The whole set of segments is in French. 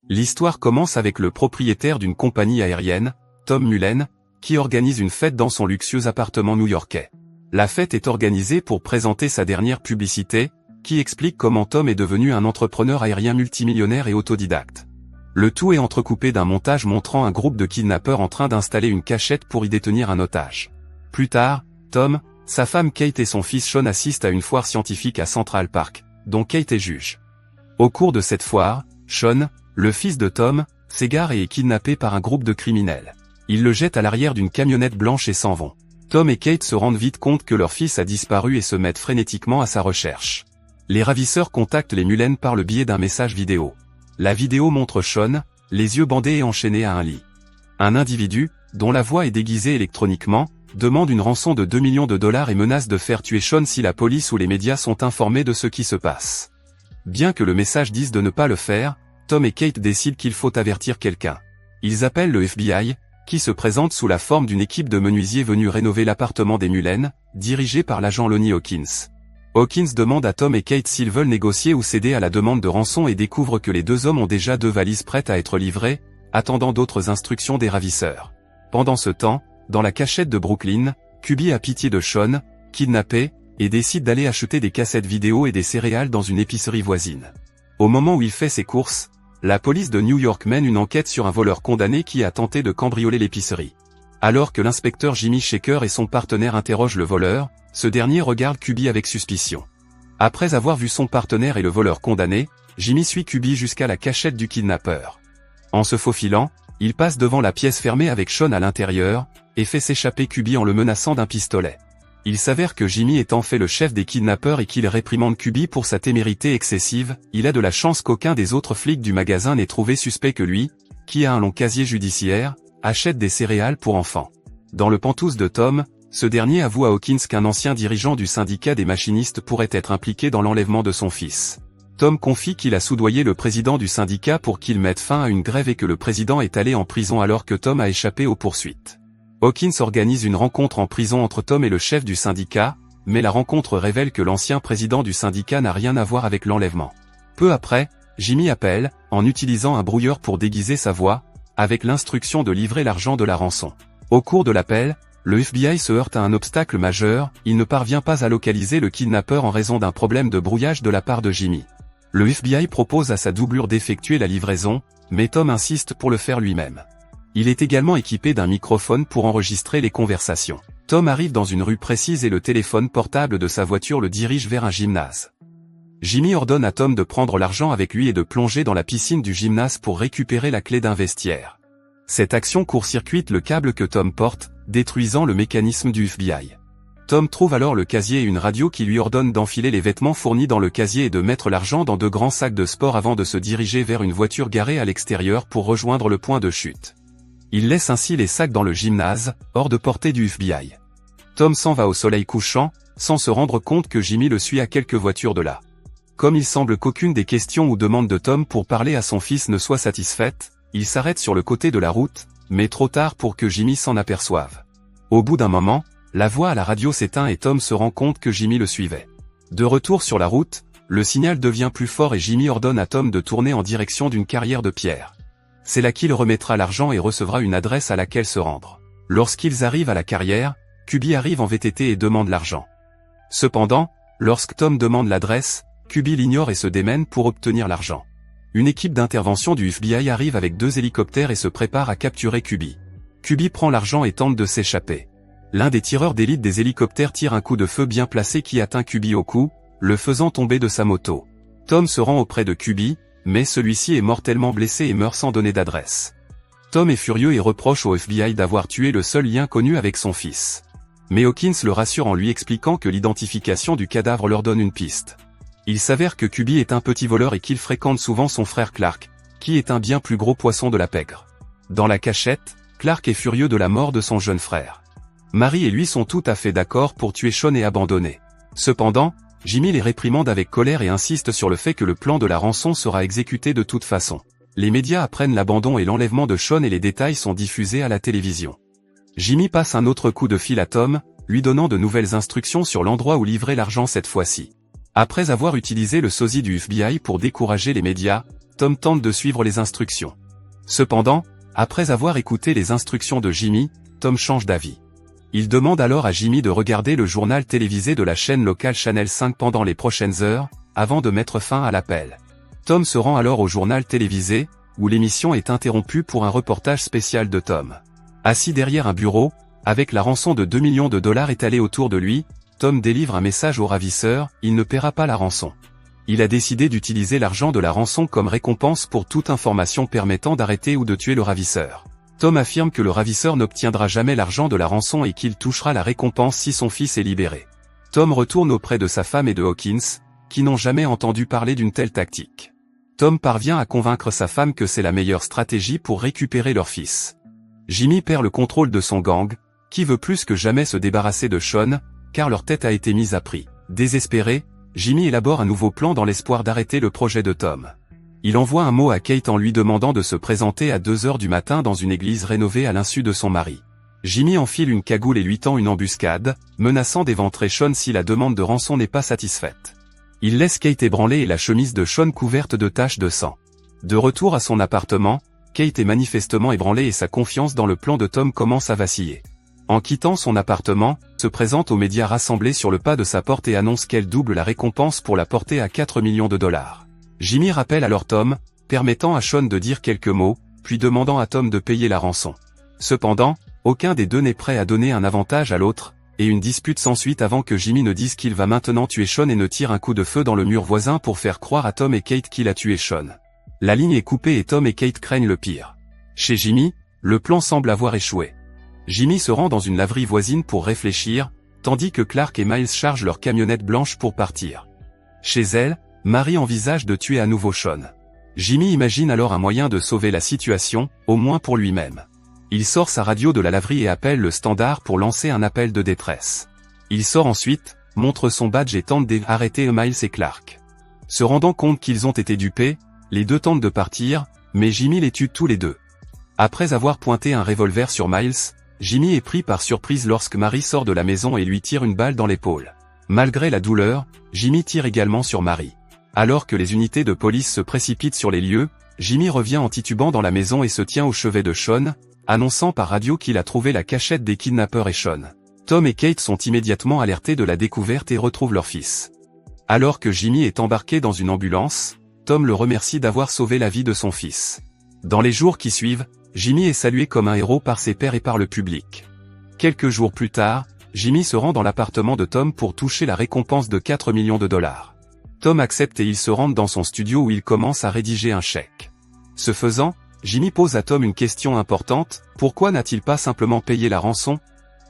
L'histoire commence avec le propriétaire d'une compagnie aérienne, Tom Mullen, qui organise une fête dans son luxueux appartement new-yorkais. La fête est organisée pour présenter sa dernière publicité, qui explique comment Tom est devenu un entrepreneur aérien multimillionnaire et autodidacte. Le tout est entrecoupé d'un montage montrant un groupe de kidnappeurs en train d'installer une cachette pour y détenir un otage. Plus tard, Tom, sa femme Kate et son fils Sean assistent à une foire scientifique à Central Park, dont Kate est juge. Au cours de cette foire, Sean, le fils de Tom, s'égare et est kidnappé par un groupe de criminels. Ils le jettent à l'arrière d'une camionnette blanche et s'en vont. Tom et Kate se rendent vite compte que leur fils a disparu et se mettent frénétiquement à sa recherche. Les ravisseurs contactent les Mullen par le biais d'un message vidéo. La vidéo montre Sean, les yeux bandés et enchaîné à un lit. Un individu, dont la voix est déguisée électroniquement, demande une rançon de 2 millions de dollars et menace de faire tuer Sean si la police ou les médias sont informés de ce qui se passe. Bien que le message dise de ne pas le faire, Tom et Kate décident qu'il faut avertir quelqu'un. Ils appellent le FBI, qui se présente sous la forme d'une équipe de menuisiers venus rénover l'appartement des Mullen, dirigé par l'agent Lonnie Hawkins. Hawkins demande à Tom et Kate s'ils veulent négocier ou céder à la demande de rançon et découvre que les deux hommes ont déjà 2 valises prêtes à être livrées, attendant d'autres instructions des ravisseurs. Pendant ce temps, dans la cachette de Brooklyn, Kubi a pitié de Sean, kidnappé, et décide d'aller acheter des cassettes vidéo et des céréales dans une épicerie voisine. Au moment où il fait ses courses, la police de New York mène une enquête sur un voleur condamné qui a tenté de cambrioler l'épicerie. Alors que l'inspecteur Jimmy Shaker et son partenaire interrogent le voleur, ce dernier regarde Kubi avec suspicion. Après avoir vu son partenaire et le voleur condamné, Jimmy suit Kubi jusqu'à la cachette du kidnappeur. En se faufilant, il passe devant la pièce fermée avec Sean à l'intérieur, et fait s'échapper Kubi en le menaçant d'un pistolet. Il s'avère que Jimmy est en fait le chef des kidnappeurs et qu'il réprimande Kubi pour sa témérité excessive. Il a de la chance qu'aucun des autres flics du magasin n'ait trouvé suspect que lui, qui a un long casier judiciaire, achète des céréales pour enfants. Dans le pantouse de Tom, ce dernier avoue à Hawkins qu'un ancien dirigeant du syndicat des machinistes pourrait être impliqué dans l'enlèvement de son fils. Tom confie qu'il a soudoyé le président du syndicat pour qu'il mette fin à une grève et que le président est allé en prison alors que Tom a échappé aux poursuites. Hawkins organise une rencontre en prison entre Tom et le chef du syndicat, mais la rencontre révèle que l'ancien président du syndicat n'a rien à voir avec l'enlèvement. Peu après, Jimmy appelle, en utilisant un brouilleur pour déguiser sa voix, avec l'instruction de livrer l'argent de la rançon. Au cours de l'appel, le FBI se heurte à un obstacle majeur, il ne parvient pas à localiser le kidnappeur en raison d'un problème de brouillage de la part de Jimmy. Le FBI propose à sa doublure d'effectuer la livraison, mais Tom insiste pour le faire lui-même. Il est également équipé d'un microphone pour enregistrer les conversations. Tom arrive dans une rue précise et le téléphone portable de sa voiture le dirige vers un gymnase. Jimmy ordonne à Tom de prendre l'argent avec lui et de plonger dans la piscine du gymnase pour récupérer la clé d'un vestiaire. Cette action court-circuite le câble que Tom porte, détruisant le mécanisme du FBI. Tom trouve alors le casier et une radio qui lui ordonne d'enfiler les vêtements fournis dans le casier et de mettre l'argent dans 2 grands sacs de sport avant de se diriger vers une voiture garée à l'extérieur pour rejoindre le point de chute. Il laisse ainsi les sacs dans le gymnase, hors de portée du FBI. Tom s'en va au soleil couchant, sans se rendre compte que Jimmy le suit à quelques voitures de là. Comme il semble qu'aucune des questions ou demandes de Tom pour parler à son fils ne soit satisfaite, il s'arrête sur le côté de la route, mais trop tard pour que Jimmy s'en aperçoive. Au bout d'un moment, la voix à la radio s'éteint et Tom se rend compte que Jimmy le suivait. De retour sur la route, le signal devient plus fort et Jimmy ordonne à Tom de tourner en direction d'une carrière de pierre. C'est là qu'il remettra l'argent et recevra une adresse à laquelle se rendre. Lorsqu'ils arrivent à la carrière, Kubi arrive en VTT et demande l'argent. Cependant, lorsque Tom demande l'adresse, Kubi l'ignore et se démène pour obtenir l'argent. Une équipe d'intervention du FBI arrive avec 2 hélicoptères et se prépare à capturer Kubi. Kubi prend l'argent et tente de s'échapper. L'un des tireurs d'élite des hélicoptères tire un coup de feu bien placé qui atteint Kubi au cou, le faisant tomber de sa moto. Tom se rend auprès de Kubi, mais celui-ci est mortellement blessé et meurt sans donner d'adresse. Tom est furieux et reproche au FBI d'avoir tué le seul lien connu avec son fils. Mais Hawkins le rassure en lui expliquant que l'identification du cadavre leur donne une piste. Il s'avère que Kubi est un petit voleur et qu'il fréquente souvent son frère Clark, qui est un bien plus gros poisson de la pègre. Dans la cachette, Clark est furieux de la mort de son jeune frère. Mary et lui sont tout à fait d'accord pour tuer Sean et abandonner. Cependant, Jimmy les réprimande avec colère et insiste sur le fait que le plan de la rançon sera exécuté de toute façon. Les médias apprennent l'abandon et l'enlèvement de Sean et les détails sont diffusés à la télévision. Jimmy passe un autre coup de fil à Tom, lui donnant de nouvelles instructions sur l'endroit où livrer l'argent cette fois-ci. Après avoir utilisé le sosie du FBI pour décourager les médias, Tom tente de suivre les instructions. Cependant, après avoir écouté les instructions de Jimmy, Tom change d'avis. Il demande alors à Jimmy de regarder le journal télévisé de la chaîne locale Channel 5 pendant les prochaines heures, avant de mettre fin à l'appel. Tom se rend alors au journal télévisé, où l'émission est interrompue pour un reportage spécial de Tom. Assis derrière un bureau, avec la rançon de 2 millions de dollars étalée autour de lui, Tom délivre un message au ravisseur, il ne paiera pas la rançon. Il a décidé d'utiliser l'argent de la rançon comme récompense pour toute information permettant d'arrêter ou de tuer le ravisseur. Tom affirme que le ravisseur n'obtiendra jamais l'argent de la rançon et qu'il touchera la récompense si son fils est libéré. Tom retourne auprès de sa femme et de Hawkins, qui n'ont jamais entendu parler d'une telle tactique. Tom parvient à convaincre sa femme que c'est la meilleure stratégie pour récupérer leur fils. Jimmy perd le contrôle de son gang, qui veut plus que jamais se débarrasser de Sean, car leur tête a été mise à prix. Désespéré, Jimmy élabore un nouveau plan dans l'espoir d'arrêter le projet de Tom. Il envoie un mot à Kate en lui demandant de se présenter à 2 heures du matin dans une église rénovée à l'insu de son mari. Jimmy enfile une cagoule et lui tend une embuscade, menaçant d'éventrer Sean si la demande de rançon n'est pas satisfaite. Il laisse Kate ébranlée et la chemise de Sean couverte de taches de sang. De retour à son appartement, Kate est manifestement ébranlée et sa confiance dans le plan de Tom commence à vaciller. En quittant son appartement, se présente aux médias rassemblés sur le pas de sa porte et annonce qu'elle double la récompense pour la porter à 4 millions de dollars. Jimmy rappelle alors Tom, permettant à Sean de dire quelques mots, puis demandant à Tom de payer la rançon. Cependant, aucun des deux n'est prêt à donner un avantage à l'autre, et une dispute s'ensuit avant que Jimmy ne dise qu'il va maintenant tuer Sean et ne tire un coup de feu dans le mur voisin pour faire croire à Tom et Kate qu'il a tué Sean. La ligne est coupée et Tom et Kate craignent le pire. Chez Jimmy, le plan semble avoir échoué. Jimmy se rend dans une laverie voisine pour réfléchir, tandis que Clark et Miles chargent leur camionnette blanche pour partir. Chez elle, Mary envisage de tuer à nouveau Sean. Jimmy imagine alors un moyen de sauver la situation, au moins pour lui-même. Il sort sa radio de la laverie et appelle le standard pour lancer un appel de détresse. Il sort ensuite, montre son badge et tente d'arrêter Miles et Clark. Se rendant compte qu'ils ont été dupés, les deux tentent de partir, mais Jimmy les tue tous les deux. Après avoir pointé un revolver sur Miles, Jimmy est pris par surprise lorsque Mary sort de la maison et lui tire une balle dans l'épaule. Malgré la douleur, Jimmy tire également sur Mary. Alors que les unités de police se précipitent sur les lieux, Jimmy revient en titubant dans la maison et se tient au chevet de Sean, annonçant par radio qu'il a trouvé la cachette des kidnappeurs et Sean. Tom et Kate sont immédiatement alertés de la découverte et retrouvent leur fils. Alors que Jimmy est embarqué dans une ambulance, Tom le remercie d'avoir sauvé la vie de son fils. Dans les jours qui suivent, Jimmy est salué comme un héros par ses pairs et par le public. Quelques jours plus tard, Jimmy se rend dans l'appartement de Tom pour toucher la récompense de 4 millions de dollars. Tom accepte et ils se rendent dans son studio où il commence à rédiger un chèque. Ce faisant, Jimmy pose à Tom une question importante, pourquoi n'a-t-il pas simplement payé la rançon?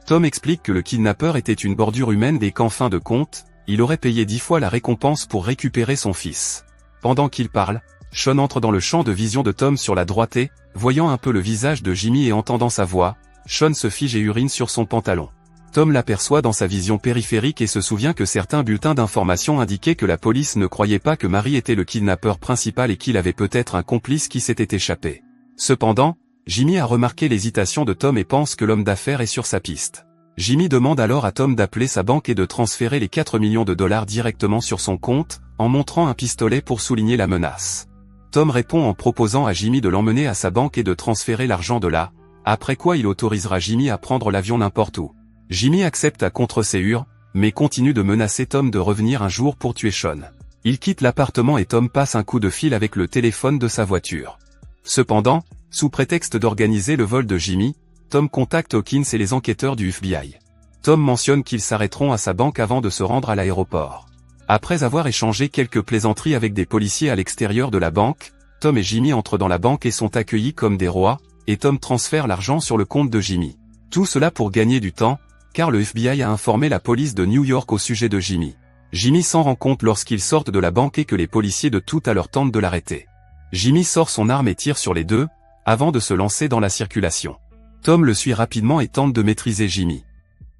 Tom explique que le kidnappeur était une bordure humaine et qu'en fin de compte, il aurait payé 10 fois la récompense pour récupérer son fils. Pendant qu'il parle, Sean entre dans le champ de vision de Tom sur la droite et, voyant un peu le visage de Jimmy et entendant sa voix, Sean se fige et urine sur son pantalon. Tom l'aperçoit dans sa vision périphérique et se souvient que certains bulletins d'information indiquaient que la police ne croyait pas que Mary était le kidnappeur principal et qu'il avait peut-être un complice qui s'était échappé. Cependant, Jimmy a remarqué l'hésitation de Tom et pense que l'homme d'affaires est sur sa piste. Jimmy demande alors à Tom d'appeler sa banque et de transférer les 4 millions de dollars directement sur son compte, en montrant un pistolet pour souligner la menace. Tom répond en proposant à Jimmy de l'emmener à sa banque et de transférer l'argent de là, après quoi il autorisera Jimmy à prendre l'avion n'importe où. Jimmy accepte à contre-séhur, mais continue de menacer Tom de revenir un jour pour tuer Sean. Il quitte l'appartement et Tom passe un coup de fil avec le téléphone de sa voiture. Cependant, sous prétexte d'organiser le vol de Jimmy, Tom contacte Hawkins et les enquêteurs du FBI. Tom mentionne qu'ils s'arrêteront à sa banque avant de se rendre à l'aéroport. Après avoir échangé quelques plaisanteries avec des policiers à l'extérieur de la banque, Tom et Jimmy entrent dans la banque et sont accueillis comme des rois, et Tom transfère l'argent sur le compte de Jimmy. Tout cela pour gagner du temps, car le FBI a informé la police de New York au sujet de Jimmy. Jimmy s'en rend compte lorsqu'ils sortent de la banque et que les policiers de toute à l'heure tentent de l'arrêter. Jimmy sort son arme et tire sur les deux, avant de se lancer dans la circulation. Tom le suit rapidement et tente de maîtriser Jimmy.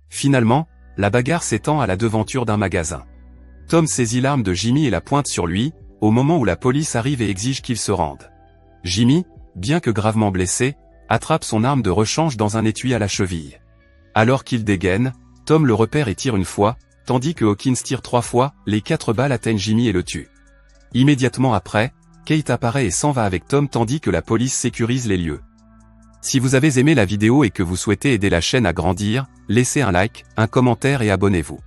Finalement, la bagarre s'étend à la devanture d'un magasin. Tom saisit l'arme de Jimmy et la pointe sur lui, au moment où la police arrive et exige qu'il se rende. Jimmy, bien que gravement blessé, attrape son arme de rechange dans un étui à la cheville. Alors qu'il dégaine, Tom le repère et tire une fois, tandis que Hawkins tire 3 fois, les 4 balles atteignent Jimmy et le tuent. Immédiatement après, Kate apparaît et s'en va avec Tom tandis que la police sécurise les lieux. Si vous avez aimé la vidéo et que vous souhaitez aider la chaîne à grandir, laissez un like, un commentaire et abonnez-vous.